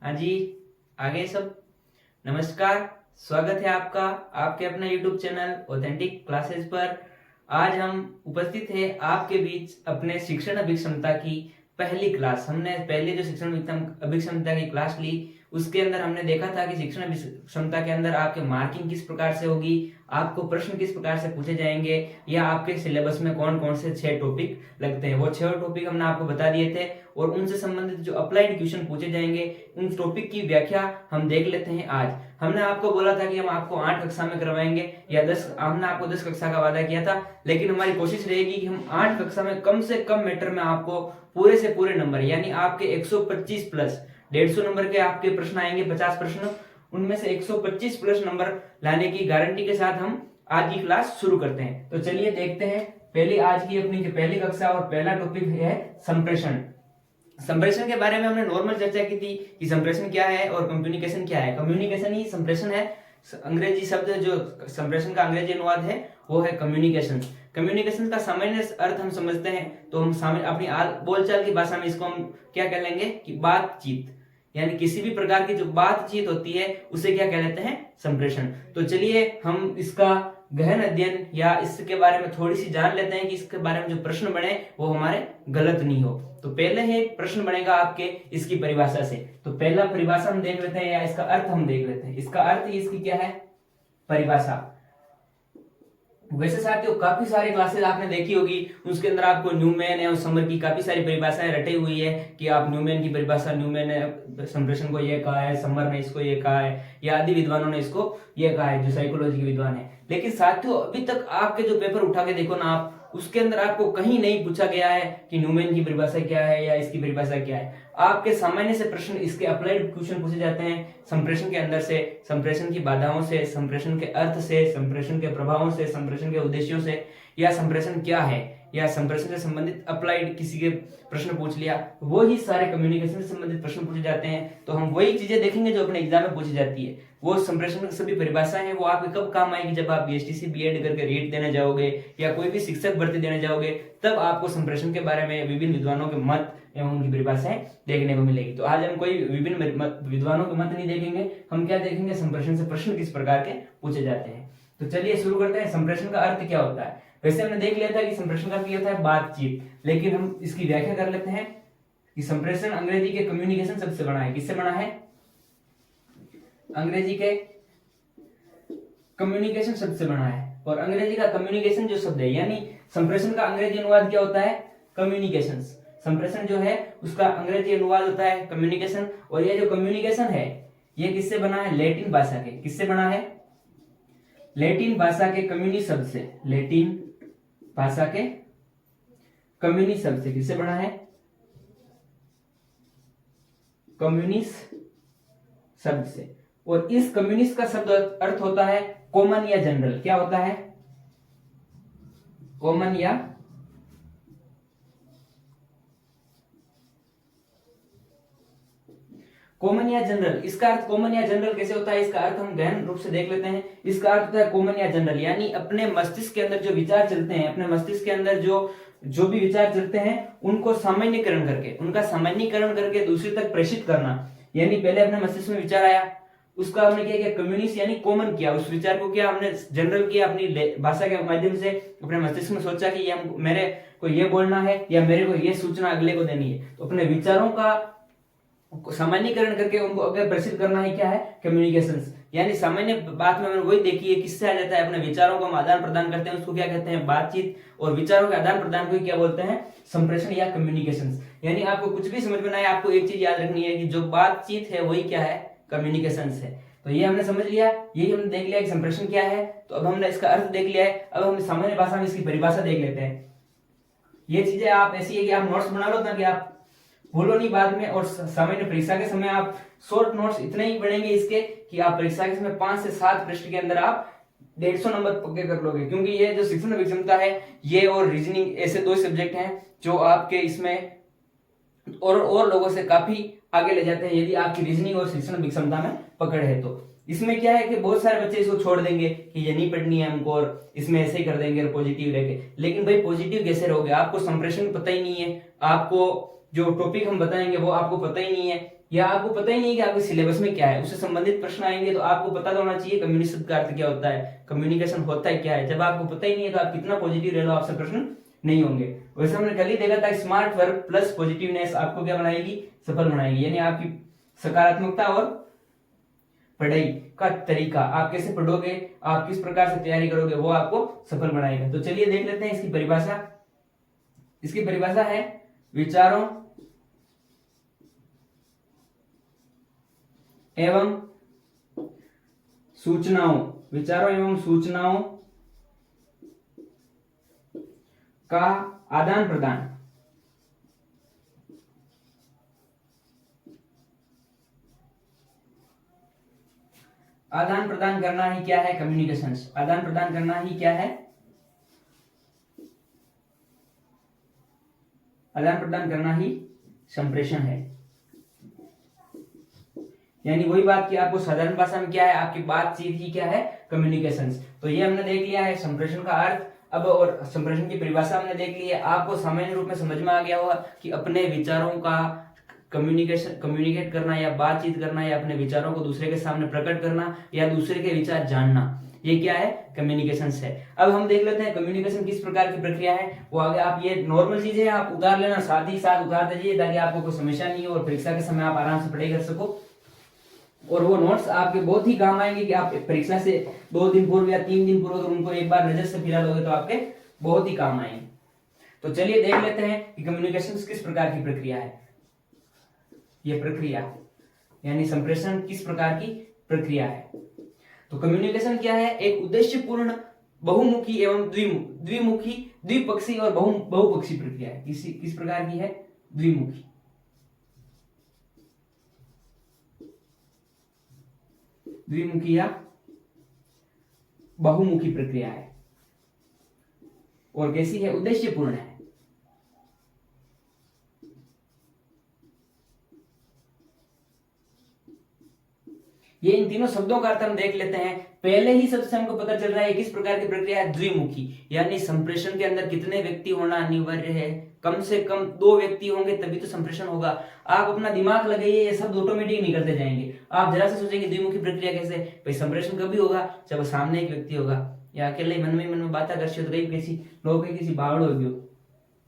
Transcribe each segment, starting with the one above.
हाँ जी, आ गए सब। नमस्कार, स्वागत है आपका आपके अपना यूट्यूब चैनल ऑथेंटिक क्लासेस पर। आज हम उपस्थित हैं आपके बीच अपने शिक्षण अभिक्षमता की पहली क्लास। हमने पहले जो शिक्षण अभिक्षमता की क्लास ली, उसके अंदर हमने देखा था कि शिक्षण अभिक्षमता के अंदर आपके मार्किंग किस प्रकार से होगी, आपको प्रश्न किस प्रकार से पूछे जाएंगे, या आपके सिलेबस में कौन कौन से 6 टॉपिक लगते हैं। वो 6 टॉपिक हमने आपको बता दिए थे, और उनसे संबंधित जो अप्लाइड क्वेश्चन पूछे जाएंगे, उन टॉपिक की व्याख्या हम देख लेते हैं आज। हमने आपको बोला था कि हम आपको 8 कक्षा में करवाएंगे, या 10, हमने आपको 10 कक्षा का वादा किया था, लेकिन हमारी कोशिश रहेगी कि हम 8 कक्षा में कम से कम मैटर में आपको पूरे से पूरे नंबर, यानी आपके 125 प्लस 150 नंबर के आपके प्रश्न आएंगे, 50 प्रश्न, उनमें से 125 प्लस नंबर लाने की गारंटी के साथ हम आज की क्लास शुरू करते हैं। तो चलिए देखते हैं पहली आज की अपनी पहली कक्षा, और पहला टॉपिक है संप्रेषण। संप्रेषण के बारे में हमने नॉर्मल चर्चा की थी कि संप्रेषण क्या है और कम्युनिकेशन क्या है। कम्युनिकेशन ही संप्रेषण है। अंग्रेजी शब्द जो संप्रेषण का अंग्रेजी अनुवाद है वो है कम्युनिकेशन। कम्युनिकेशन का सामान्य अर्थ हम समझते हैं तो हम अपनी बोलचाल की भाषा में इसको हम क्या कह लेंगे कि बातचीत, यानी किसी भी प्रकार की जो बातचीत होती है उसे क्या कह लेते हैं, संप्रेषण। तो चलिए हम इसका गहन अध्ययन या इसके बारे में थोड़ी सी जान लेते हैं कि इसके बारे में जो प्रश्न बने वो हमारे गलत नहीं हो। तो पहले है प्रश्न बनेगा आपके इसकी परिभाषा से। तो पहला परिभाषा हम देख लेते हैं, या इसका अर्थ हम देख लेते हैं। इसका अर्थ इसकी क्या है, परिभाषा। वैसे साथियों काफी सारी क्लासेस आपने देखी होगी, उसके अंदर आपको न्यूमैन और समर की काफी सारी परिभाषाएं रटी हुई है कि आप न्यूमैन की परिभाषा, न्यूमैन ने संप्रेषण को ये कहा है, समर ने इसको ये कहा है, या आदि विद्वानों ने इसको ये कहा है, जो साइकोलॉजी के विद्वान है। लेकिन साथियों अभी तक आपके जो पेपर उठा के देखो ना आप, उसके अंदर आपको कहीं नहीं पूछा गया है कि न्यूमैन की परिभाषा क्या है या इसकी परिभाषा क्या है। आपके सामान्य से प्रश्न, इसके अप्लाइड क्वेश्चन पूछे जाते हैं संप्रेषण के अंदर से, संप्रेषण की बाधाओं से, संप्रेषण के अर्थ से, संप्रेषण के प्रभावों से, संप्रेषण के उद्देश्यों से, या संप्रेषण क्या है, या संप्रेषण से संबंधित अप्लाइड किसी के प्रश्न पूछ लिया, वो ही सारे कम्युनिकेशन से संबंधित प्रश्न पूछे जाते हैं। तो हम वही चीजें देखेंगे जो अपने एग्जाम में पूछी जाती है। वो संप्रेषण की सभी परिभाषाएं हैं, वो आपके कब काम आएगी, जब आप बीएसटीसी बीएड करके रीट देने जाओगे या कोई भी शिक्षक भर्ती देने जाओगे, तब आपको संप्रेषण के बारे में विभिन्न विद्वानों के मत एवं उनकी परिभाषाएं देखने को मिलेगी। तो आज हम कोई विभिन्न विद्वानों के मत नहीं देखेंगे, हम क्या देखेंगे, संप्रेषण से प्रश्न किस प्रकार के पूछे जाते हैं। तो चलिए शुरू करते हैं। संप्रेषण का अर्थ क्या होता है। वैसे हमने देख लिया था कि संप्रेषण का अर्थ होता है बातचीत, लेकिन हम इसकी व्याख्या कर लेते हैं कि संप्रेषण अंग्रेजी के कम्युनिकेशन शब्द से बना है। किससे बना है, अंग्रेजी के कम्युनिकेशन शब्द से बना है। और अंग्रेजी का कम्युनिकेशन जो शब्द है, यानी संप्रेषण का अंग्रेजी अनुवाद क्या होता है, कम्युनिकेशन। संप्रेषण जो है उसका अंग्रेजी अनुवाद होता है कम्युनिकेशन। और ये जो कम्युनिकेशन है ये किससे बना है, लैटिन भाषा के। किससे बना है, लैटिन भाषा के कम्युनि शब्द से। लैटिन भाषा के कम्युनि शब्द से किससे बना है, कम्युनिस्ट शब्द से। और इस कम्युनिस्ट का शब्द अर्थ होता है कॉमन या जनरल। क्या होता है, कॉमन या कॉमन या जनरल। इसका अर्थ कॉमन या जनरल कैसे होता है, इसका अर्थ हम गहन रूप से देख लेते हैं। इसका अर्थ होता है कॉमन या जनरल, यानी अपने मस्तिष्क के अंदर जो विचार चलते हैं, अपने मस्तिष्क के अंदर जो भी विचार चलते हैं उनको सामान्यीकरण करके, उनका सामान्यीकरण करके दूसरे तक प्रेषित करना। यानी पहले अपने मस्तिष्क में विचार आया, उसका हमने क्या किया, कम्युनिस्ट यानी कॉमन किया, उस विचार को क्या हमने जनरल किया, अपनी भाषा के माध्यम से अपने मस्तिष्क में सोचा कि ये मेरे को ये बोलना है या मेरे को ये सूचना अगले को देनी है। तो अपने विचारों का सामान्यीकरण करके उनको अगर प्रेषित करना है, क्या है, कम्युनिकेशन। यानी सामान्य बात में मैंने वही देखी है, किससे आ जाता है, अपने विचारों को हम आदान प्रदान करते हैं, उसको क्या कहते हैं, बातचीत। और विचारों के आदान प्रदान को क्या बोलते हैं, संप्रेषण या कम्युनिकेशन। यानी आपको कुछ भी समझ में ना आए, आपको एक चीज याद रखनी है कि जो बातचीत है वही क्या है, कम्युनिकेशन है। तो ये हमने समझ लिया, यही हमने देख लिया कि संप्रेषण क्या है। तो अब हमने इसका अर्थ देख लिया है, अब हम सामान्य भाषा में इसकी परिभाषा देख लेते हैं। ये चीजें आप ऐसी है कि आप नोट्स बना लो ताकि आप भूलो नहीं बाद में। और सामान्य परीक्षा के समय आप शॉर्ट नोट्स इतने ही बनेंगे इसके कि आप परीक्षा के समय 5 से 7 पृष्ठ के अंदर आप 150 नंबर पक्के कर लोगे। क्योंकि ये जो शिक्षण अभिक्षमता है, ये और रीजनिंग ऐसे 2 सब्जेक्ट हैं जो आपके इसमें और लोगों से काफी आगे ले जाते हैं, यदि आपकी रीजनिंग और शिक्षण अभिक्षमता में पकड़ है। तो इसमें क्या है कि बहुत सारे बच्चे इसको छोड़ देंगे कि ये नहीं पढ़नी है हमको, और इसमें ऐसे ही कर देंगे पॉजिटिव रह के। लेकिन भाई पॉजिटिव कैसे रहोगे, आपको संप्रेषण पता ही नहीं है, आपको जो टॉपिक हम बताएंगे वो आपको पता ही नहीं है, या आपको पता ही नहीं है कि आपके सिलेबस में क्या है, उससे संबंधित प्रश्न आएंगे तो आपको पता तो होना चाहिए कम्युनिकेशन का अर्थ क्या होता है, कम्युनिकेशन होता है क्या है। जब आपको पता ही नहीं है तो आप कितना पॉजिटिव रह लो, आपसे प्रश्न नहीं होंगे। वैसे हमने कल ही देखा था स्मार्ट वर्क प्लस पॉजिटिवनेस आपको क्या बनाएगी, सफल बनाएगी। यानी आपकी सकारात्मकता और पढ़ाई का तरीका, आप कैसे पढ़ोगे, आप किस प्रकार से तैयारी करोगे, वो आपको सफल बनाएगा। तो चलिए देख लेते हैं इसकी परिभाषा। इसकी परिभाषा है विचारों एवं सूचनाओं, विचारों एवं सूचनाओं का आदान प्रदान, आदान प्रदान करना ही क्या है, कम्युनिकेशंस। आदान प्रदान करना ही क्या है, आदान प्रदान करना ही संप्रेषण है। यानी वही बात कि आपको साधारण भाषा में क्या है, आपकी बातचीत ही क्या है, कम्युनिकेशंस। तो ये हमने देख लिया है संप्रेषण का अर्थ। अब और संप्रेषण की परिभाषा हमने देख ली है। आपको सामान्य रूप में समझ में आ गया होगा कि अपने विचारों का कम्युनिकेट करना या बातचीत करना या अपने विचारों को दूसरे के सामने प्रकट करना या दूसरे के विचार जानना, ये क्या है, कम्युनिकेशन है। अब हम देख लेते हैं कम्युनिकेशन किस प्रकार की प्रक्रिया है। वो आगे आप ये नॉर्मल चीजें आप उतार लेना, साथ ही साथ उतार दीजिए ताकि आपको कोई समस्या नहीं हो और परीक्षा के समय आप आराम से पढ़ाई कर सको। और वो नोट्स आपके बहुत ही काम आएंगे कि आप परीक्षा से 2 दिन पूर्व या 3 दिन पूर्व अगर उनको एक बार नजर से फिरा लोगे तो आपके बहुत ही काम आएंगे। तो चलिए देख लेते हैं कि कम्युनिकेशन किस प्रकार की प्रक्रिया है। ये प्रक्रिया यानी संप्रेषण किस प्रकार की प्रक्रिया है। तो कम्युनिकेशन क्या है, एक उद्देश्यपूर्ण बहुमुखी एवं द्विमुखी, द्विपक्षी और बहुपक्षी प्रक्रिया है। किस प्रकार की है, द्विमुखी, द्विमुखी या बहुमुखी प्रक्रिया है। और कैसी है, उद्देश्यपूर्ण है। ये इन तीनों शब्दों का अर्थ हम देख लेते हैं। पहले ही सबसे हमको पता चल रहा है किस प्रकार की प्रक्रिया है, द्विमुखी। यानी संप्रेषण के अंदर कितने व्यक्ति होना अनिवार्य है, कम से कम 2 व्यक्ति होंगे तभी तो संप्रेषण होगा। आप अपना दिमाग लगाइए, ये सब ऑटोमेटिक निकलते जाएंगे। आप जरा से सोचेंगे द्विमुखी प्रक्रिया कैसे, भाई संप्रेषण कभी होगा जब सामने एक व्यक्ति होगा या अकेले मन में बात कर तो कहीं किसी लोग किसी बावड़ होगी।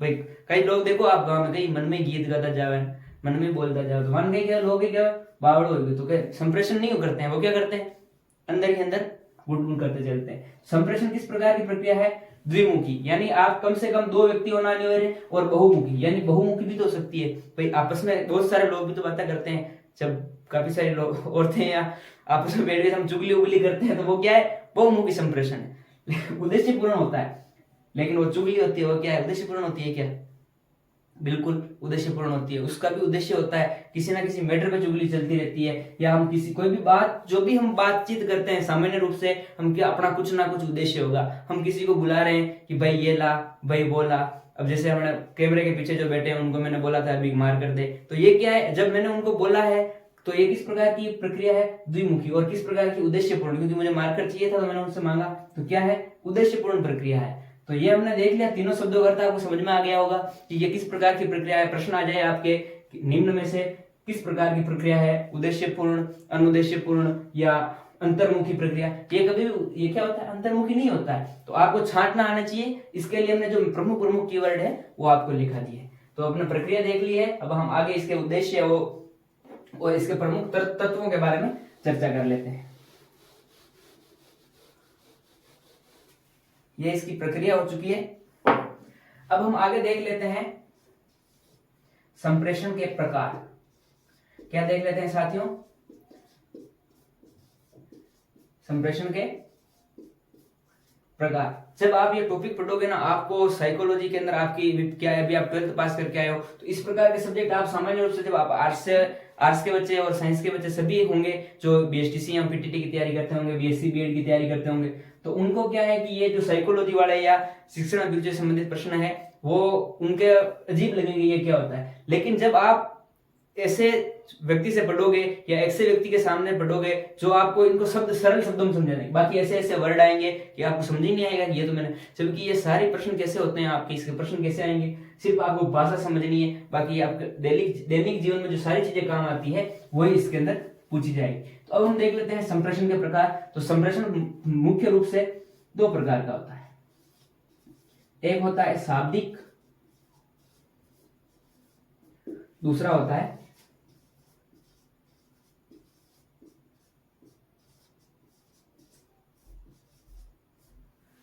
भाई कई लोग देखो आप गाँव में कहीं मन में गीत गाता जावे, मन में बोलता जाओ तो मन क्या लोग क्या बावड़ होगी। तो क्या संप्रेषण नहीं करते हैं, वो क्या करते हैं, अंदर ही अंदर गुड़गुड़ करते चलते हैं। संप्रेषण किस प्रकार की प्रक्रिया है, द्विमुखी। यानी आप कम से कम 2 व्यक्ति होना अनिवार्य, और बहुमुखी यानी बहुमुखी भी तो हो सकती है। भाई आपस में बहुत सारे लोग भी तो बातें करते हैं। जब काफी सारे लोग औरतें या आपस में बैठ के हम चुगली उगली करते हैं तो वो क्या है, बहुमुखी संप्रेषण है। उद्देश्यपूर्ण होता है, लेकिन वो चुगली होती है वो क्या है, उद्देश्यपूर्ण होती है क्या, बिल्कुल उद्देश्यपूर्ण होती है। उसका भी उद्देश्य होता है, किसी ना किसी मैटर पे चुगली चलती रहती है, या हम किसी कोई भी बात जो भी हम बातचीत करते हैं सामान्य रूप से हम क्या अपना कुछ ना कुछ उद्देश्य होगा। हम किसी को बुला रहे हैं कि भाई ये ला, भाई बोला। अब जैसे हमने कैमरे के पीछे जो बैठे हैं उनको मैंने बोला था अभी मार कर दे, तो ये क्या है, जब मैंने उनको बोला है तो ये किस प्रकार की प्रक्रिया है, द्विमुखी। और किस प्रकार की, उद्देश्यपूर्ण, क्योंकि मुझे मार्कर चाहिए था तो मैंने उनसे मांगा, तो क्या है, उद्देश्यपूर्ण प्रक्रिया है। तो ये हमने देख लिया, तीनों शब्दों का अर्थ आपको समझ में आ गया होगा कि ये किस प्रकार की प्रक्रिया है। प्रश्न आ जाए आपके निम्न में से किस प्रकार की प्रक्रिया है, उद्देश्यपूर्ण, अनुद्देश्यपूर्ण या अंतर्मुखी प्रक्रिया। ये कभी ये क्या होता है, अंतर्मुखी नहीं होता है। तो आपको छांटना आना चाहिए, इसके लिए हमने जो प्रमुख कीवर्ड है वो आपको लिखा दिए। तो अपने प्रक्रिया देख ली है, अब हम आगे इसके उद्देश्य और इसके प्रमुख तत्वों के बारे में चर्चा कर लेते हैं। ये इसकी प्रक्रिया हो चुकी है। अब हम आगे देख लेते हैं संप्रेषण के प्रकार। क्या देख लेते हैं साथियों, संप्रेषण के प्रकार। जब आप ये टॉपिक पढ़ोगे ना, आपको साइकोलॉजी के अंदर आपकी क्या है, अभी आप 12th पास करके आए हो, तो इस प्रकार के सब्जेक्ट आप सामान्य रूप से जब आप आर्ट्स के बच्चे और साइंस के बच्चे सभी होंगे जो बीएसटीसी या पीटीटी की तैयारी करते होंगे, बीएससी बीएड की तैयारी करते होंगे, तो उनको क्या है कि ये जो साइकोलॉजी वाले या शिक्षण अभिरुचि से संबंधित प्रश्न है वो उनके अजीब लगेंगे, ये क्या होता है। लेकिन जब आप ऐसे व्यक्ति से पढ़ोगे या ऐसे व्यक्ति के सामने पढ़ोगे जो आपको इनको शब्द सरल शब्दों में समझाने, बाकी ऐसे ऐसे वर्ड आएंगे कि आपको समझ ही नहीं आएगा कि ये तो मैंने, जबकि ये सारे प्रश्न कैसे होते हैं आपके, इसके प्रश्न कैसे आएंगे, सिर्फ आपको भाषा समझनी है, बाकी आपके दैनिक जीवन में जो सारी चीजें काम आती है वही इसके अंदर पूछी जाएगी। तो अब हम देख लेते हैं संप्रेषण के प्रकार। तो संप्रेषण मुख्य रूप से दो प्रकार का होता है, एक होता है शाब्दिक, दूसरा होता है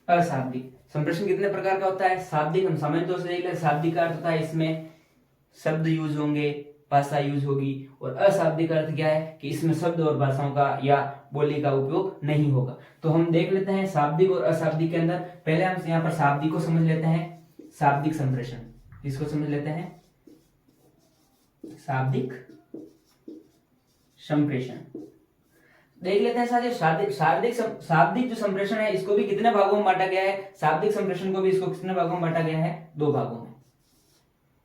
अशाब्दिक। संप्रेषण कितने प्रकार का होता है? शाब्दिक हम सामान्य तौर से देख लेते हैं, शाब्दिक का अर्थ होता है इसमें शब्द यूज होंगे, भाषा यूज होगी, और अशाब्दिक अर्थ क्या है कि इसमें शब्द और भाषाओं का या बोली का उपयोग नहीं होगा। तो हम देख लेते हैं शाब्दिक और अशाब्दिक के अंदर। पहले हम यहाँ पर शाब्दिक को समझ लेते हैं, शाब्दिक संप्रेषण। इसको समझ लेते हैं, शाब्दिक संप्रेषण देख लेते हैं साथियों। शाब्दिक जो संप्रेषण है इसको भी कितने भागों में बांटा गया है? शाब्दिक संप्रेषण को भी इसको कितने भागों में बांटा गया है? दो भागों में।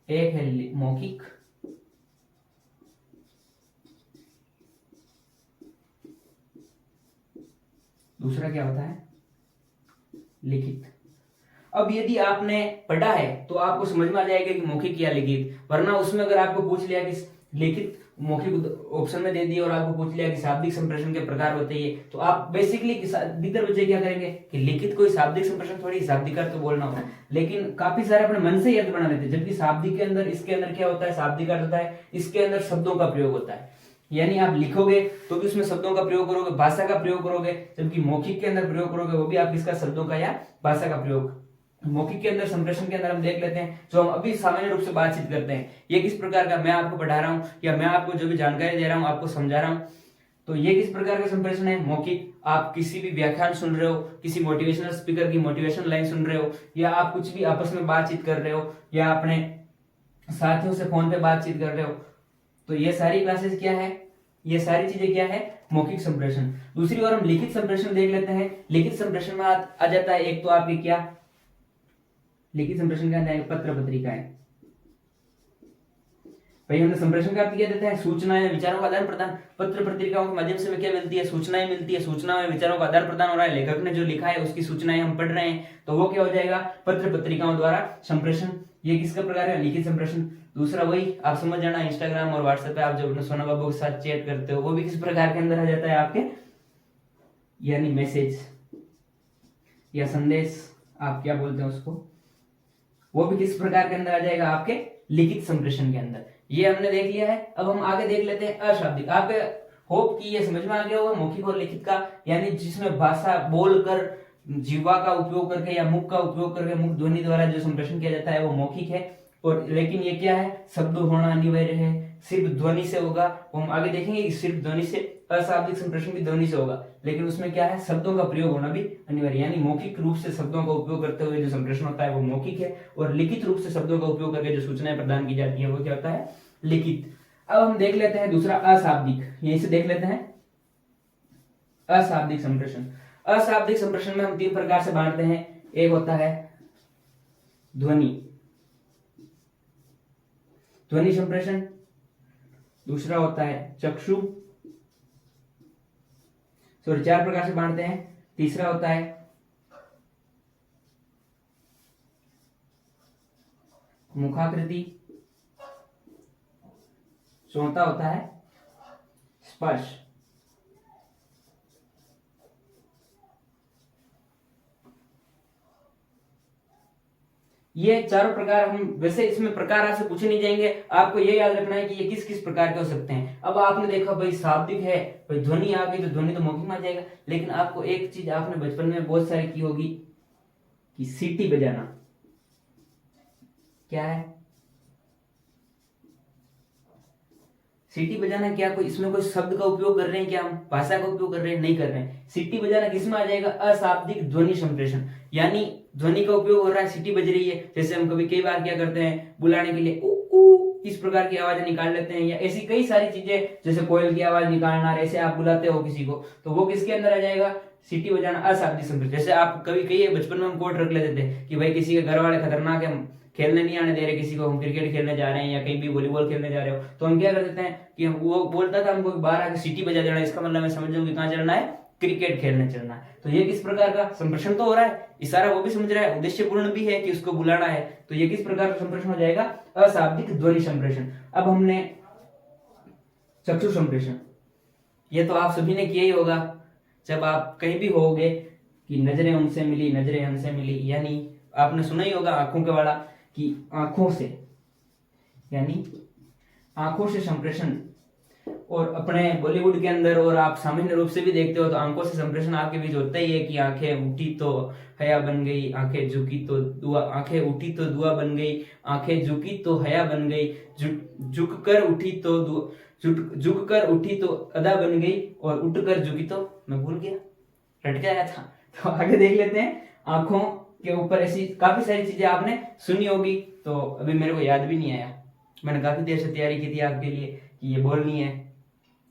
एक है मौखिक, दूसरा क्या होता है? लिखित। अब यदि आपने पढ़ा है तो आपको समझ में आ जाएगा कि मौखिक या लिखित, वरना उसमें अगर आपको पूछ लिया कि लिखित, मौखिक ऑप्शन में दे दिया और आपको पूछ लिया कि शाब्दिक संप्रेषण के प्रकार बताइए, तो आप बेसिकली अधिकतर बच्चे क्या करेंगे कि लिखित कोई शाब्दिक संप्रेषण थोड़ी, शाब्दिक अर्थ तो बोलना होता है, लेकिन काफी सारे अपने मन से ही अर्थ बना लेते हैं। जबकि शाब्दिक के अंदर, इसके अंदर क्या होता है? शाब्दिक अर्थ होता है, इसके अंदर शब्दों का प्रयोग होता है, यानी आप लिखोगे तो भी उसमें शब्दों का प्रयोग करोगे, भाषा का प्रयोग करोगे। जबकि मौखिक के अंदर प्रयोग करोगे वो भी आप इसका शब्दों का या भाषा का प्रयोग। मौखिक के अंदर, संप्रेषण के अंदर हम देख लेते हैं, जो हम अभी सामान्य रूप से बातचीत करते हैं, ये किस प्रकार का, मैं आपको पढ़ा रहा हूं या मैं आपको जो भी जानकारी दे रहा हूं, आपको समझा रहा हूं, तो ये किस प्रकार का संप्रेषण है? मौखिक। आप किसी भी व्याख्यान सुन रहे हो, किसी मोटिवेशनल स्पीकर की मोटिवेशनल लाइन सुन रहे हो, या आप कुछ भी आपस में बातचीत कर रहे हो, या अपने साथियों से फोन पे बातचीत कर रहे हो, तो ये सारी क्लासेस क्या है? ये सारी चीजें क्या है? मौखिक संप्रेषण। दूसरी ओर हम लिखित संप्रेषण देख लेते हैं। लिखित संप्रेषण में आ जाता है एक तो आपकी क्या, लिखित संप्रेषण क्या है? पत्र पत्रिकाएं। भाई हमने संप्रेषण का अर्थ क्या देते हैं? सूचनाएं, विचारों का आदान प्रदान। पत्र पत्रिकाओं के माध्यम से हमें क्या मिलती है? सूचनाएं मिलती है। सूचना में विचारों का आदान प्रदान हो रहा है, लेखक ने जो लिखा है उसकी सूचनाएं हम पढ़ रहे हैं, तो वो क्या हो जाएगा? पत्र पत्रिकाओं द्वारा संप्रेषण। ये किसका प्रकार है? लिखित संप्रेषण। दूसरा वही आप समझ जाना, इंस्टाग्राम और व्हाट्सएप पे आप जो अपने सोना बाबू के साथ चैट करते हो, वो भी किस प्रकार के अंदर आ जाता है आपके, यानी मैसेज या संदेश, आप क्या बोलते हैं उसको, वो भी किस प्रकार के अंदर आ जाएगा? आपके लिखित संप्रेषण के अंदर। ये हमने देख लिया है। अब हम आगे देख लेते हैं अशाब्दिक। आपके होप कि ये समझ में आ गया होगा मौखिक और लिखित का, यानी जिसमें भाषा बोलकर, जीवा का उपयोग करके या मुख का उपयोग करके, मुख ध्वनि द्वारा जो संप्रेषण किया जाता है वो मौखिक है। और लेकिन ये क्या है? शब्द होना अनिवार्य है, सिर्फ ध्वनि से होगा। हम आगे देखेंगे कि सिर्फ ध्वनि से, अशाब्दिक संप्रेषण भी ध्वनि से होगा, लेकिन उसमें क्या है? शब्दों का प्रयोग होना भी अनिवार्य, यानी मौखिक रूप से शब्दों का उपयोग करते हुए जो संप्रेषण होता है वो मौखिक है, और लिखित रूप से शब्दों का उपयोग करके जो सूचनाएं प्रदान की जाती है वो क्या होता है? लिखित। अब हम देख लेते हैं दूसरा अशाब्दिक, यहीं से देख लेते हैं अशाब्दिक संप्रेषण। अशाब्दिक संप्रेषण में हम तीन प्रकार से बांटते हैं। एक होता है ध्वनि संप्रेषण, दूसरा होता है चक्षु, सॉरी चार प्रकार से बांटते हैं। तीसरा होता है मुखाकृति, चौथा होता है स्पर्श। ये चारों प्रकार हम, वैसे इसमें प्रकार आपसे पूछे नहीं जाएंगे, आपको ये याद रखना है कि ये किस किस प्रकार के हो सकते हैं। अब आपने देखा भाई शाब्दिक है, भाई ध्वनि आ गई तो ध्वनि तो मौखिक में आ जाएगा, लेकिन आपको एक चीज आपने बचपन में बहुत सारी की होगी कि सीटी बजाना। क्या है सीटी बजाना? क्या कोई इसमें कोई शब्द का उपयोग कर रहे हैं? क्या हम भाषा का उपयोग कर रहे हैं? नहीं कर रहे हैं। सीटी बजाना किसमें आ जाएगा? अशाब्दिक ध्वनि संप्रेषण, यानी ध्वनि का उपयोग हो रहा है, सीटी बज रही है। जैसे हम कई बार क्या करते हैं, बुलाने के लिए ऊ ऊ इस प्रकार की आवाज निकाल लेते हैं, या ऐसी कई सारी चीजें, जैसे कोयल की आवाज निकालना, ऐसे आप बुलाते हो किसी को, तो वो किसके अंदर आ जाएगा? सीटी बजाना अशाब्दिक संप्रेषण। जैसे आप कभी कई बचपन में हम कोट रख लेते थे कि भाई किसी के घर वाले खतरनाक है, खेलने नहीं आने दे रहे किसी को, हम क्रिकेट खेलने जा रहे हैं या कहीं भी वॉलीबॉल खेलने जा रहे हो, तो हम क्या कर देते हैं कि वो बोलता था हमको बाहर आके सीटी बजा देना, इसका मतलब मैं समझ जाऊँ कि कहाँ चलना है, क्रिकेट खेलने चलना है। तो ये किस प्रकार का संप्रेषण तो हो रहा है, इशारा वो भी समझ रहा है, उद्देश्यपूर्ण भी है कि उसको बुलाना है। तो ये किस प्रकार का संप्रेषण हो जाएगा, अशाब्दिक ध्वनि संप्रेषण। अब हमने चक्षु संप्रेषण, ये तो आप सभी ने किया ही होगा जब आप कहीं भी होगे कि नजरें उनसे मिली, नजरें हमसे मिली, यानी आपने सुना ही होगा आंखों के वाला कि आंखों से, यानी आंखों से संप्रेषण। और अपने बॉलीवुड के अंदर और आप सामान्य रूप से भी देखते हो तो आंखों से संप्रेषण आपके बीच होता ही है कि आंखें उठी तो हया बन गई, आंखें झुकी तो दुआ, आंखें उठी तो दुआ बन गई, आंखें झुकी तो हया बन गई, झुक कर उठी तो झुक कर उठी तो अदा बन गई, और उठ कर झुकी तो, मैं भूल गया, रट गया था। तो आगे देख लेते हैं। आंखों के ऊपर ऐसी काफी सारी चीजें आपने सुनी होगी, तो अभी मेरे को याद भी नहीं आया, मैंने काफी देर से तैयारी की थी आपके लिए कि ये बोलनी है,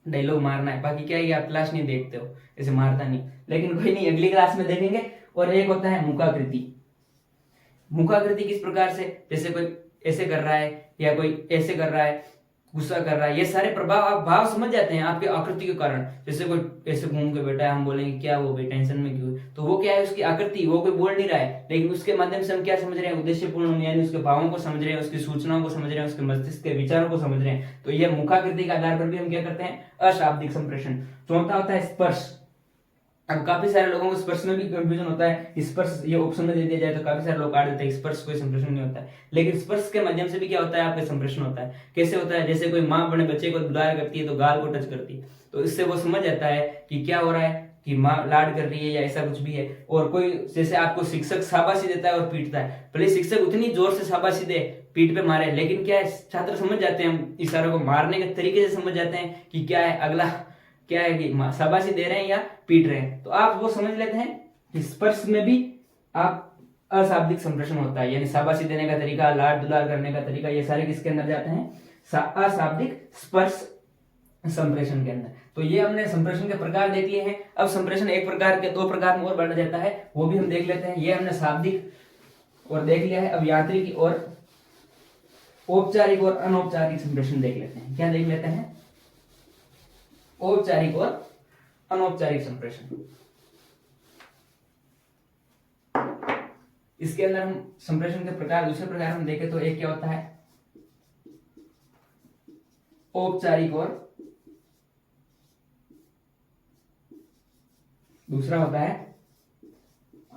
डायलॉग मारना है, बाकी क्या है आप क्लास नहीं देखते हो, ऐसे मारता नहीं, लेकिन कोई नहीं, अगली क्लास में देखेंगे। और एक होता है मुखाकृति। मुखाकृति किस प्रकार से, जैसे कोई ऐसे कर रहा है या कोई ऐसे कर रहा है, गुस्सा कर रहा है, ये सारे प्रभाव आप भाव समझ जाते हैं आपकी आकृति के कारण। जैसे कोई ऐसे घूम के बैठा है, हम बोलेंगे क्या वो भाई टेंशन में क्यों, तो वो क्या है उसकी आकृति, वो कोई बोल नहीं रहा है, लेकिन उसके माध्यम से हम क्या समझ रहे हैं, उद्देश्यपूर्ण, यानी उसके भावों को समझ रहे हैं, उसकी सूचनाओं को समझ रहे हैं, उसके मस्तिष्क के विचारों को समझ रहे हैं। तो ये मुखाकृति के आधार पर भी हम क्या करते हैं, अशाब्दिक संप्रेषण। चौथा होता है स्पर्श। अब काफी सारे लोगों को स्पर्श में भी कंफ्यूजन होता है, स्पर्श ये ऑप्शन में दे दिया जाए तो काफी सारे लोग काट देते हैं, स्पर्श कोई संप्रेषण नहीं होता है, लेकिन स्पर्श के माध्यम से भी क्या होता है, आपका संप्रेषण होता है। कैसे होता है, जैसे कोई माँ अपने बच्चे को दुलार करती है तो गाल को टच करती है, तो इससे वो समझ जाता है कि क्या हो रहा है, कि माँ लाड कर रही है या ऐसा कुछ भी है। और कोई जैसे आपको शिक्षक शाबाशी देता है और पीटता है, भले शिक्षक उतनी जोर से शाबाशी दे, पीठ पे मारे, लेकिन क्या है छात्र समझ जाते हैं, इशारों को मारने के तरीके से समझ जाते हैं कि क्या है, अगला क्या है कि शाबाशी दे रहे हैं या पीट रहे हैं, तो आप वो समझ लेते हैं कि स्पर्श में भी आप अशाब्दिक संप्रेषण होता है, यानी शाबाशी देने का तरीका, लाड दुलार करने का तरीका, ये सारे किसके अंदर जाते हैं, अशाब्दिक स्पर्श संप्रेषण के अंदर। तो ये हमने संप्रेषण के प्रकार देख लिए हैं। अब संप्रेषण एक प्रकार के दो प्रकार में और बांटा जाता है, वो भी हम देख लेते हैं। ये हमने शाब्दिक और देख लिया है, अब यांत्रिक और औपचारिक और अनौपचारिक संप्रेषण देख लेते हैं। क्या देख लेते हैं, औपचारिक और अनौपचारिक संप्रेषण। इसके अंदर हम संप्रेषण के प्रकार, दूसरे प्रकार हम देखें तो एक क्या होता है, औपचारिक, और दूसरा होता है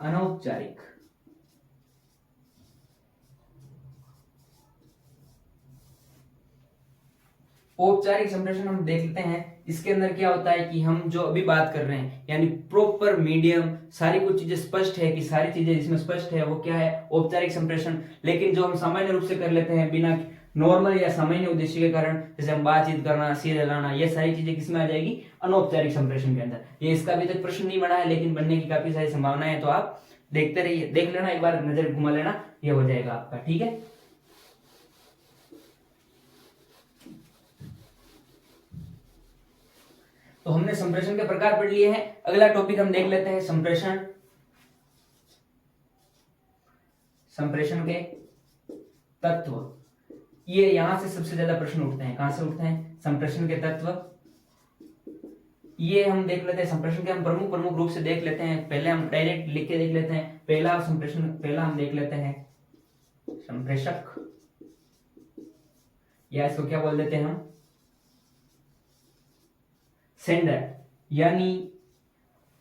अनौपचारिक। औपचारिक संप्रेषण हम देख लेते हैं। इसके अंदर क्या होता है कि हम जो अभी बात कर रहे हैं, यानी प्रॉपर मीडियम, सारी कुछ चीजें स्पष्ट है, कि सारी चीजें जिसमें स्पष्ट है वो क्या है, औपचारिक संप्रेषण। लेकिन जो हम सामान्य रूप से कर लेते हैं बिना नॉर्मल या सामान्य उद्देश्य के कारण, जैसे हम बातचीत करना, सिर हिलाना, ये सारी चीजें किसमें आ जाएगी, अनौपचारिक संप्रेषण के अंदर। ये इसका अभी तक प्रश्न नहीं बना है, लेकिन बनने की काफी सारी संभावना है, तो आप देखते रहिए, देख लेना, एक बार नजर घुमा लेना, ये हो जाएगा आपका, ठीक है। तो हमने संप्रेषण के प्रकार पढ़ लिए हैं। अगला टॉपिक हम देख लेते हैं संप्रेषण, संप्रेषण के तत्व। ये यहां से सबसे ज्यादा प्रश्न उठते हैं। कहां से उठते हैं, संप्रेषण के तत्व। ये हम देख लेते हैं, संप्रेषण के हम प्रमुख प्रमुख रूप से देख लेते हैं। पहले हम डायरेक्ट लिख के देख लेते हैं। पहला संप्रेषण, पहला हम देख लेते हैं संप्रेषक, या इसको क्या बोल देते हैं हम, सेंडर, यानी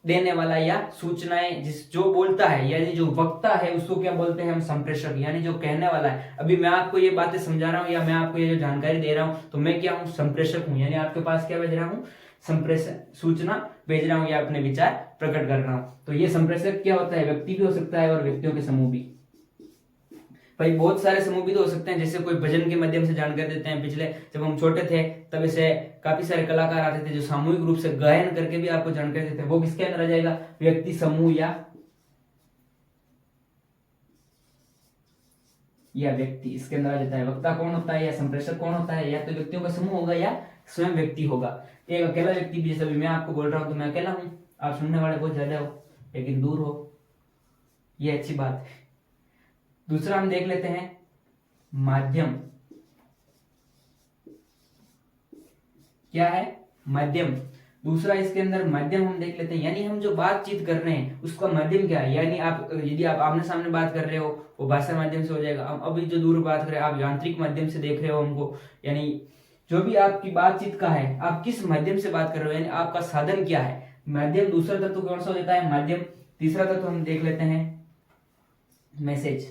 देने वाला या सूचनाएं जिस जो बोलता है, यानी जो वक्ता है, उसको क्या बोलते हैं हम, संप्रेषक, यानी जो कहने वाला है। अभी मैं आपको ये बातें समझा रहा हूं या मैं आपको ये जो जानकारी दे रहा हूं, तो मैं क्या हूं, संप्रेषक हूं, यानी आपके पास क्या भेज रहा हूं, संप्रेषण, सूचना भेज रहा हूं या अपने विचार प्रकट कर रहा हूं। तो ये संप्रेषक क्या होता है, व्यक्ति भी हो सकता है और व्यक्तियों के समूह भी। भाई बहुत सारे समूह भी तो हो सकते हैं, जैसे कोई भजन के माध्यम से जानकारी देते हैं। पिछले जब हम छोटे थे तब ऐसे काफी सारे कलाकार आते थे जो सामूहिक रूप से गायन करके भी आपको जानकारी देते हैं। वो किसके अंदर आ जाएगा, व्यक्ति समूह या व्यक्ति, इसके अंदर आ जाता है। वक्ता कौन होता है या संप्रेषक कौन होता है, या तो व्यक्तियों का समूह होगा या स्वयं व्यक्ति होगा। एक अकेला व्यक्ति भी, जैसे मैं आपको बोल रहा हूं तो मैं अकेला हूं, आप सुनने वाले बहुत ज्यादा हो लेकिन दूर हो, ये अच्छी बात है। दूसरा हम देख लेते हैं माध्यम क्या है? माध्यम। दूसरा इसके अंदर माध्यम हम देख लेते हैं, यानी हम जो बातचीत कर रहे हैं उसका माध्यम क्या है। यानी आप यदि आप आमने सामने बात कर रहे हो वो भाषा माध्यम से हो जाएगा। अभी जो दूर बात करें आप यांत्रिक माध्यम से देख रहे हो हमको, यानी जो भी आपकी बातचीत का है आप किस माध्यम से बात कर रहे हो, यानी आपका साधन क्या है, माध्यम। दूसरा तत्व कौन सा हो जाता है? माध्यम। तीसरा तत्व हम देख लेते हैं मैसेज।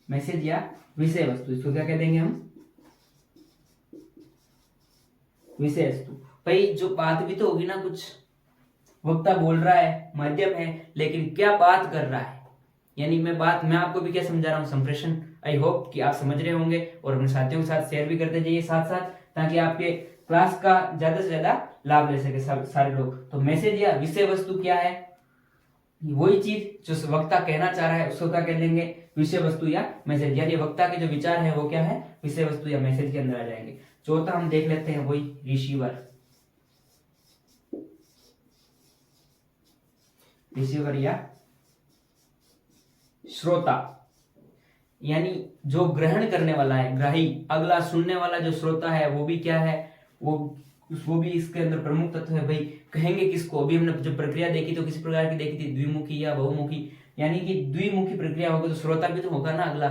मैसेज या विषय वस्तु, इसको क्या कह देंगे हम? विषय वस्तु। भाई जो बात भी तो होगी ना, कुछ वक्ता बोल रहा है, माध्यम है, लेकिन क्या बात कर रहा है, यानी मैं आपको भी क्या समझा रहा हूँ, संप्रेषण। आई होप कि आप समझ रहे होंगे और अपने साथियों के साथ शेयर भी करते जाइए साथ साथ, ताकि आपके क्लास का ज्यादा से ज्यादा लाभ ले सके सारे लोग। तो मैसेज या विषय वस्तु क्या है? वही चीज जो वक्ता कहना चाह रहा है उसको क्या कह देंगे? विषय वस्तु या मैसेज। यानी वक्ता के जो विचार है वो क्या है? विषय वस्तु या मैसेज के अंदर आ जाएंगे। चौथा हम देख लेते हैं वही रिसीवर। रिसीवर या श्रोता, यानी जो ग्रहण करने वाला है, ग्राही, अगला सुनने वाला जो श्रोता है वो भी क्या है? वो भी इसके अंदर प्रमुख तत्व है। भाई कहेंगे किसको? अभी हमने जो प्रक्रिया देखी तो किसी प्रकार की देखी थी, द्विमुखी या बहुमुखी। यानी कि द्विमुखी प्रक्रिया होगी तो श्रोता भी तो होगा ना अगला।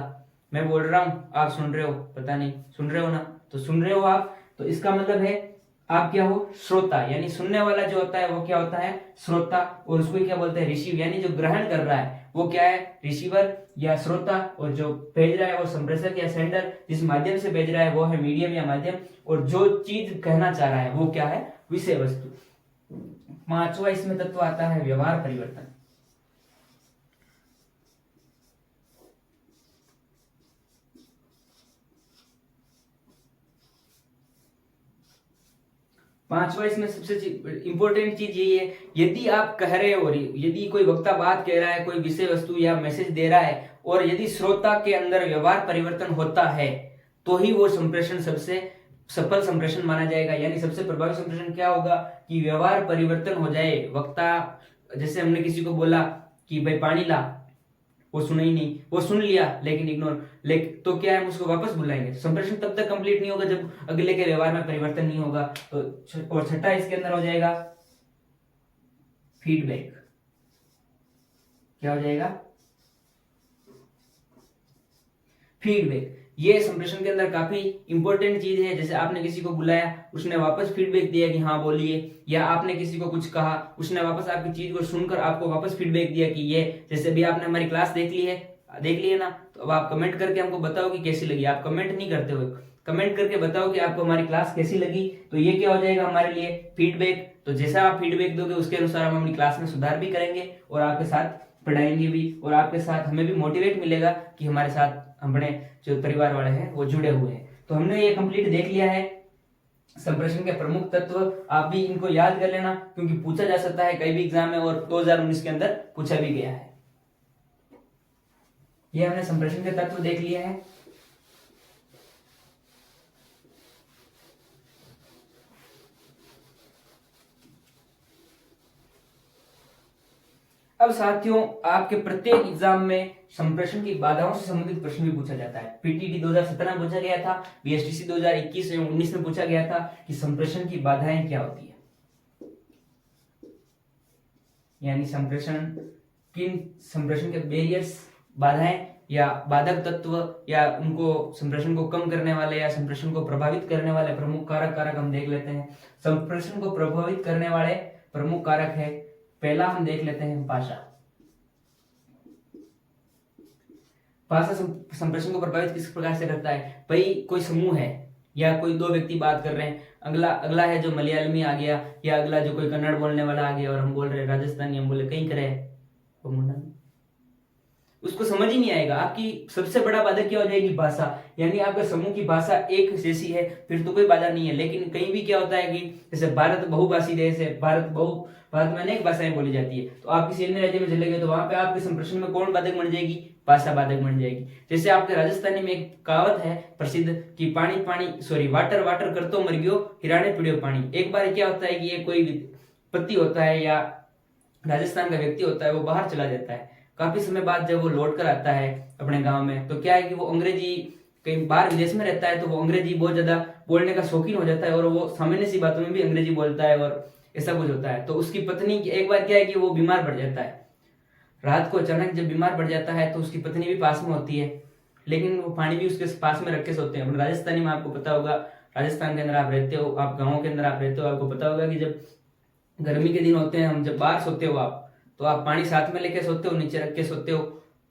मैं बोल रहा हूं, आप सुन रहे हो, पता नहीं सुन रहे हो ना, तो सुन रहे हो आप, तो इसका मतलब है आप क्या हो? श्रोता। यानी सुनने वाला जो होता है वो क्या होता है? श्रोता। और उसको क्या बोलते हैं? रिसीव। यानी जो ग्रहण कर रहा है वो क्या है? रिसीवर या श्रोता। और जो भेज रहा है वो संप्रेषक या सेंडर, जिस माध्यम से भेज रहा है वो है मीडियम या माध्यम। और जो चीज कहना चाह रहा है वो क्या है? विषय वस्तु। पांचवा इसमें तत्व आता है व्यवहार परिवर्तन। पांचवा इसमें सबसे इंपॉर्टेंट चीज यही है, यदि आप कह रहे हो, यदि कोई वक्ता बात कह रहा है, कोई विषय वस्तु या मैसेज दे रहा है, और यदि श्रोता के अंदर व्यवहार परिवर्तन होता है तो ही वो संप्रेषण सबसे सफल संप्रेषण माना जाएगा। यानी सबसे प्रभावी संप्रेषण क्या होगा? कि व्यवहार परिवर्तन हो जाए। वक्ता, जैसे हमने किसी को बोला कि भाई पानी ला, वो सुना ही नहीं, वो सुन लिया लेकिन इग्नोर, लेकिन तो क्या है, हम उसको वापस बुलाएंगे। संप्रेषण तब तक कंप्लीट नहीं होगा जब अगले के व्यवहार में परिवर्तन नहीं होगा। तो और छठा इसके अंदर हो जाएगा फीडबैक। क्या हो जाएगा? फीडबैक। ये संप्रेषण के अंदर काफी इंपॉर्टेंट चीज है। जैसे आपने किसी को बुलाया, उसने वापस फीडबैक दिया कि हाँ बोलिए, या आपने किसी को कुछ कहा, उसने वापस आपकी चीज को सुनकर आपको वापस फीडबैक दिया कि ये, जैसे भी आपने हमारी क्लास देख ली है ना, तो अब आप कमेंट करके हमको बताओ कि कैसी लगी। आप कमेंट नहीं करते हो, कमेंट करके बताओ कि आपको हमारी क्लास कैसी लगी। तो ये क्या हो जाएगा हमारे लिए? फीडबैक। तो जैसा आप फीडबैक दोगे उसके अनुसार हम अपनी क्लास में सुधार भी करेंगे और आपके साथ पढ़ाएंगे भी, और आपके साथ हमें भी मोटिवेट मिलेगा कि हमारे साथ अपने जो परिवार वाले हैं वो जुड़े हुए हैं। तो हमने ये कंप्लीट देख लिया है संप्रेषण के प्रमुख तत्व। आप भी इनको याद कर लेना, क्योंकि पूछा जा सकता है कई भी एग्जाम में, और 2019 के अंदर पूछा भी गया है। ये हमने संप्रेषण के तत्व देख लिए हैं। अब साथियों, आपके प्रत्येक एग्जाम में संप्रेषण की बाधाओं से संबंधित प्रश्न भी पूछा जाता है। पीटीटी 2017 में पूछा गया था, बीएसटीसी 2021 और 19 में पूछा गया था कि संप्रेषण की बाधाएं क्या होती है। यानी संप्रेषण के बैरियर्स, बाधाएं या बाधक तत्व, या उनको संप्रेषण को कम करने वाले या संप्रेषण को प्रभावित करने वाले प्रमुख कारक हम देख लेते हैं। संप्रेषण को प्रभावित करने वाले प्रमुख कारक है, पहला हम देख लेते हैं भाषा। भाषा संप्रेषण को प्रभावित किस प्रकार से करता है? भाई कोई समूह है या कोई दो व्यक्ति बात कर रहे हैं, अगला है जो मलयालमी आ गया, या अगला जो कोई कन्नड़ बोलने वाला आ गया, और हम बोल रहे हैं राजस्थानी, हम बोले कहीं करे, उसको समझ ही नहीं आएगा। आपकी सबसे बड़ा बाधा क्या हो जाएगी? भाषा। यानी आपके समूह की भाषा एक जैसी है फिर तो कोई बाधा नहीं है। लेकिन कहीं भी क्या होता है कि जैसे भारत बहुभाषी देश है, भारत में अनेक भाषाएं बोली जाती है, तो आप किसी अन्य राज्य में चले गए तो वहां पे आपके संप्रेषण में कौन बाधक बन जाएगी? भाषा बाधक बन जाएगी। जैसे आपके राजस्थानी में एक कहावत है प्रसिद्ध कि वाटर वाटर कर तो मर गयो, हिराने पिड़ियो पानी। एक बार क्या होता है कि ये कोई पति होता है या राजस्थान का व्यक्ति होता है, वो बाहर चला जाता है, काफी समय बाद जब वो लौट कर आता है अपने गांव में, तो क्या है कि वो अंग्रेजी, कहीं बाहर विदेश में रहता है तो वो अंग्रेजी बहुत ज्यादा बोलने का शौकीन हो जाता है और वो सामान्य सी बातों में भी अंग्रेजी बोलता है और ऐसा कुछ होता है। तो उसकी पत्नी एक बार क्या है कि वो बीमार पड़ जाता है, रात को अचानक जब बीमार पड़ जाता है तो उसकी पत्नी भी पास में होती है, लेकिन वो पानी भी उसके पास में रख के सोते हैं। राजस्थानी में आपको पता होगा, राजस्थान के अंदर आप रहते हो, आप गाँव के अंदर आप रहते हो, आपको पता होगा कि जब गर्मी के दिन होते हैं, हम जब बाहर सोते हो आप, तो आप पानी साथ में लेके सोते हो, नीचे रख के सोते हो।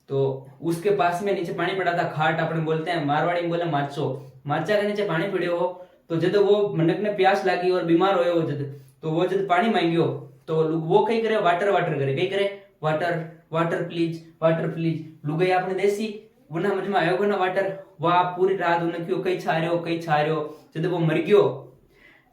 तो उसके पास में नीचे पानी पड़ा था, खाट अपने बोलते हैं, मारवाड़ी में बोले माचो, माचा के नीचे पानी पड़े हो। तो जब वो मंडक ने प्यास लगी और बीमार होए हो जब, तो वो जब पानी मांगियो तो वो कई करे, वाटर वाटर करे, कई करे water water please, water please. लुगाई आपने देसी वो ना समझ में आयो ना वाटर, वाह पूरी रात उन्हें क्यों कई छा रहे हो, कई छा रहे हो। जब वो मर गयो,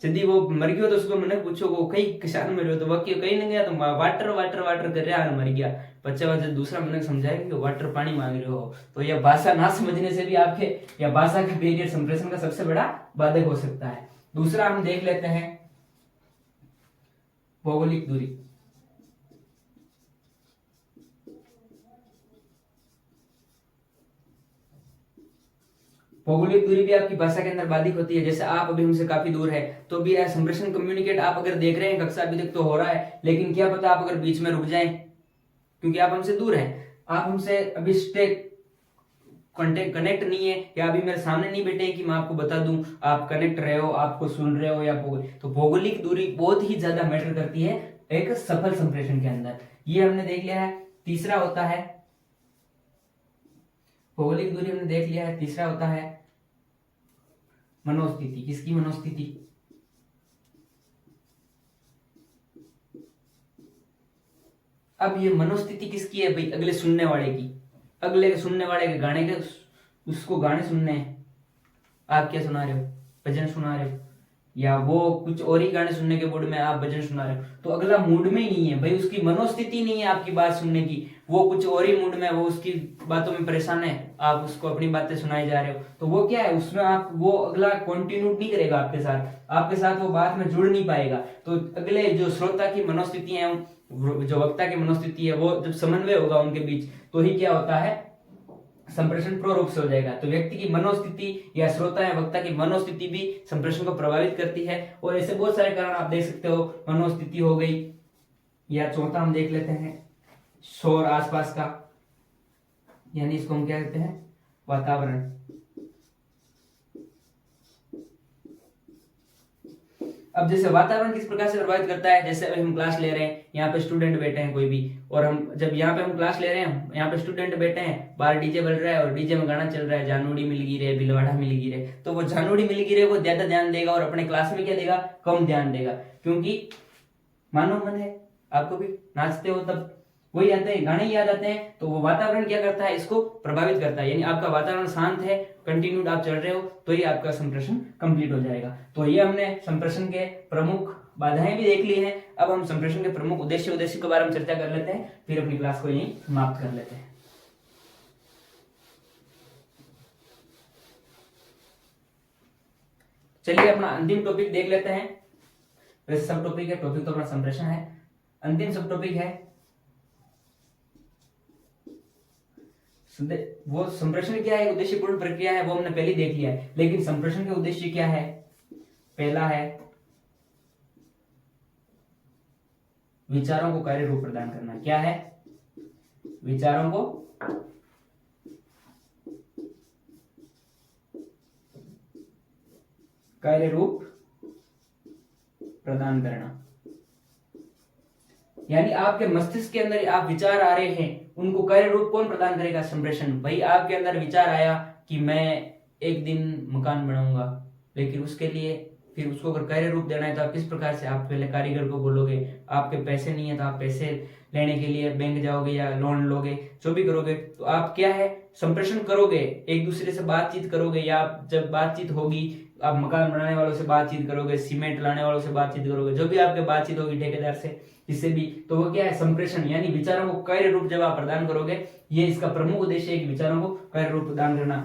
यदि वो मर गयो तो उसको मैंने पूछो वो कई किसान मर गयो, तो वह कहीं नहीं गया, तो वाटर वाटर वाटर कर रहा है, मर गया। बच्चा बाद दूसरा मैंने समझाया कि वाटर पानी मांग रहे हो। तो यह भाषा ना समझने से भी आपके या भाषा का बैरियर संप्रेषण का सबसे बड़ा बाधक हो सकता है। दूसरा हम देख लेते हैं भौगोलिक दूरी। भौगोलिक दूरी भी आपकी भाषा के अंदर बाधित होती है। जैसे आप अभी हमसे काफी दूर है तो भी संप्रेषण कम्युनिकेट आप अगर देख रहे हैं कक्षा अभी तक तो हो रहा है, लेकिन क्या पता आप अगर बीच में रुक जाएं क्योंकि आप हमसे दूर हैं, आप हमसे अभी स्टे कनेक्ट नहीं है, या अभी मेरे सामने नहीं बैठे हैं कि मैं आपको बता दूं आप कनेक्ट रहे हो, आपको सुन रहे हो या तो भौगोलिक दूरी बहुत ही ज्यादा मैटर करती है एक सफल संप्रेषण के अंदर। ये हमने देख लिया है। तीसरा होता है भौगोलिक दूरी, हमने देख लिया है। तीसरा होता है मनोस्थिति। किसकी मनोस्थिति? अब ये मनोस्थिति किसकी है भाई? अगले सुनने वाले की, अगले सुनने वाले के गाने के, उसको गाने सुनने हैं। आप क्या सुना रहे हो? भजन सुना रहे हो, या वो कुछ और ही गाने सुनने के मूड में आप भजन सुना रहे हो, तो अगला मूड में ही नहीं है भाई, उसकी मनोस्थिति नहीं है आपकी बात सुनने की, वो कुछ और ही मूड में, वो उसकी बातों में परेशान है, आप उसको अपनी बातें सुनाई जा रहे हो, तो वो क्या है उसमें आप वो अगला कंटिन्यू नहीं करेगा आपके साथ वो बात में जुड़ नहीं पाएगा। तो अगले जो श्रोता की मनोस्थिति है, जो वक्ता की मनोस्थिति है, वो जब समन्वय होगा उनके बीच तो ही क्या होता है, संप्रेषण पूर्ण रूप से हो जाएगा। तो व्यक्ति की मनोस्थिति या श्रोता या वक्ता की मनोस्थिति भी संप्रेषण को प्रभावित करती है। और ऐसे बहुत सारे कारण आप देख सकते हो, मनोस्थिति हो गई, या चौथा हम देख लेते हैं शोर आसपास का, यानी इसको हम क्या कहते हैं, वातावरण। अब जैसे वातावरण किस प्रकार से प्रभावित करता है, जैसे अभी हम क्लास ले रहे हैं, यहाँ पे स्टूडेंट बैठे हैं कोई भी, और हम जब यहाँ पे हम क्लास ले रहे हैं, यहाँ पे स्टूडेंट बैठे हैं, बाहर डीजे बज रहा है और डीजे में गाना चल रहा है, जानूड़ी मिल गिरे भिलवाड़ा मिल गिरे, तो वो जानूड़ी मिल गिरे वो ज्यादा ध्यान देगा और अपने क्लास में क्या देगा, कम ध्यान देगा, क्योंकि मानो मन है, आपको भी नाचते हो तब वही आते हैं, गाने याद आते हैं, तो वो वातावरण क्या करता है, इसको प्रभावित करता है। यानी आपका वातावरण शांत है, कंटिन्यूड आप चल रहे हो, तो ही आपका संप्रेषण कंप्लीट हो जाएगा। तो ये हमने संप्रेषण के प्रमुख बाधाएं भी देख ली हैं। अब हम संप्रेषण के प्रमुख उद्देश्य के बारे में चर्चा कर लेते हैं, फिर अपनी क्लास को यहीं समाप्त कर लेते हैं। चलिए अपना अंतिम टॉपिक देख लेते हैं। वैसे सब टॉपिक है, टॉपिक तो अपना संप्रेषण है, अंतिम सब टॉपिक है वो संप्रेषण क्या है, उद्देश्यपूर्ण प्रक्रिया है, वो हमने पहले देख लिया है। लेकिन संप्रेषण के उद्देश्य क्या है? पहला है विचारों को कार्य रूप प्रदान करना। क्या है? विचारों को कार्य रूप प्रदान करना, यानी आपके मस्तिष्क के अंदर आप विचार आ रहे हैं, उनको कार्य रूप कौन प्रदान करेगा? संप्रेषण। भाई आपके अंदर विचार आया कि मैं एक दिन मकान बनाऊंगा, लेकिन उसके लिए फिर उसको अगर कार्य रूप देना है तो आप किस प्रकार से, आप पहले कारीगर को बोलोगे, आपके पैसे नहीं है तो आप पैसे लेने के लिए बैंक जाओगे या लोन लोगे, जो भी करोगे, तो आप क्या है, संप्रेषण करोगे, एक दूसरे से बातचीत करोगे, या जब बातचीत होगी आप मकान बनाने वालों से बातचीत करोगे, सीमेंट लाने वालों से बातचीत करोगे, जो भी आपके बातचीत होगी ठेकेदार से, इससे भी, तो वो क्या है, संप्रेषण, यानी विचारों को कार्य रूप जब आप प्रदान करोगे, ये इसका प्रमुख उद्देश्य है कि विचारों को कार्य रूप प्रदान करना।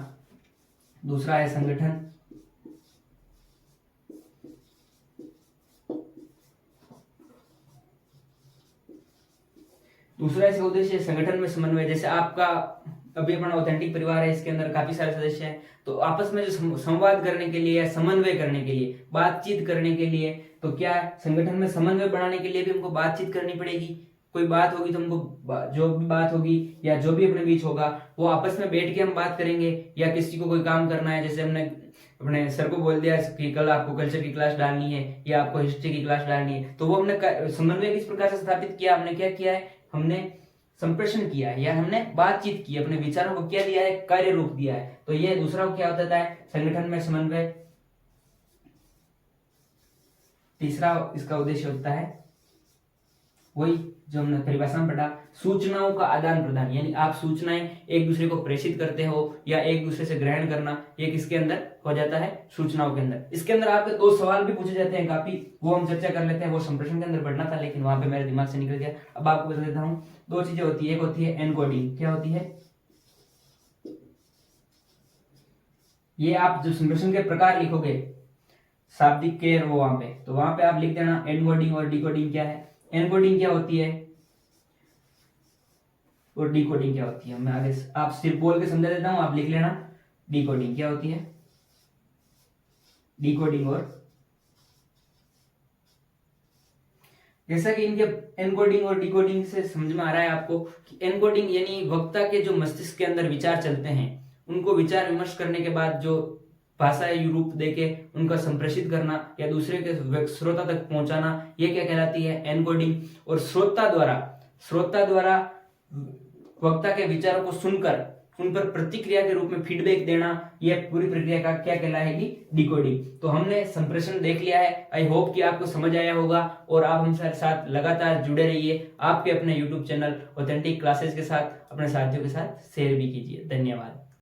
दूसरा है संगठन। दूसरा इसका उद्देश्य है संगठन में समन्वय। जैसे आपका अभी अपना ऑथेंटिक परिवार है, इसके अंदर काफी सारे सदस्य हैं, तो आपस में जो संवाद करने के लिए या समन्वय करने के लिए, बातचीत करने के लिए, तो क्या संगठन में समन्वय बढ़ाने के लिए भी हमको बातचीत करनी पड़ेगी। कोई बात होगी तो हमको जो भी बात होगी या जो भी अपने बीच होगा वो आपस में बैठ के हम बात करेंगे। या किसी को कोई काम करना है, जैसे हमने अपने सर को बोल दिया कि कल आपको कल्चर की क्लास डालनी है या आपको हिस्ट्री की क्लास डालनी है, तो वो हमने समन्वय किस प्रकार से स्थापित किया, हमने क्या किया है, हमने संप्रेषण किया है या हमने बातचीत की, अपने विचारों को क्या दिया है, कार्य रूप दिया है। तो ये दूसरा क्या होता है, संगठन में समन्वय। तीसरा इसका उद्देश्य होता है वही जो हमने परिभाषा में पढ़ा, सूचनाओं का आदान प्रदान, यानी आप सूचनाएं एक दूसरे को प्रेषित करते हो या एक दूसरे से ग्रहण करना, ये किसके अंदर हो जाता है, सूचनाओं के अंदर। इसके अंदर आपके 2 सवाल भी पूछे जाते हैं काफी, वो हम चर्चा कर लेते हैं। वो संप्रेषण के अंदर पढ़ना था लेकिन वहां पे मेरे दिमाग से निकल गया। अब आपको बता देता हूँ, 2 चीजें होती है, एक होती है एनकोडिंग। क्या होती है, ये आप जो संप्रेषण के प्रकार लिखोगे शाब्दिक के वो वहां पे, तो वहां पे आप लिख देना एनकोडिंग और डिकोडिंग क्या है। एनकोडिंग क्या होती है और डिकोडिंग क्या होती है, मैं आगे आप सिर्फ बोल के समझा देता हूं, आप लिख लेना। डिकोडिंग क्या होती है, डिकोडिंग और जैसा कि इनके एनकोडिंग और डिकोडिंग से समझ में आ रहा है आपको कि एनकोडिंग यानी वक्ता के जो मस्तिष्क के अंदर विचार चलते हैं, उनको विचार विमर्श करने के बाद जो भाषा रूप देके उनका संप्रेषित करना या दूसरे के श्रोता तक पहुंचाना, ये क्या कहलाती है, एनकोडिंग। और श्रोता द्वारा वक्ता के विचारों को सुनकर उन पर प्रतिक्रिया के रूप में फीडबैक देना, यह पूरी प्रक्रिया का क्या कहलाएगी, डिकोडिंग। तो हमने संप्रेषण देख लिया है। आई होप कि आपको समझ आया होगा और आप हमारे साथ लगातार जुड़े रहिए। आपके अपने यूट्यूब चैनल ऑथेंटिक क्लासेस के साथ अपने साथियों के साथ शेयर भी कीजिए। धन्यवाद।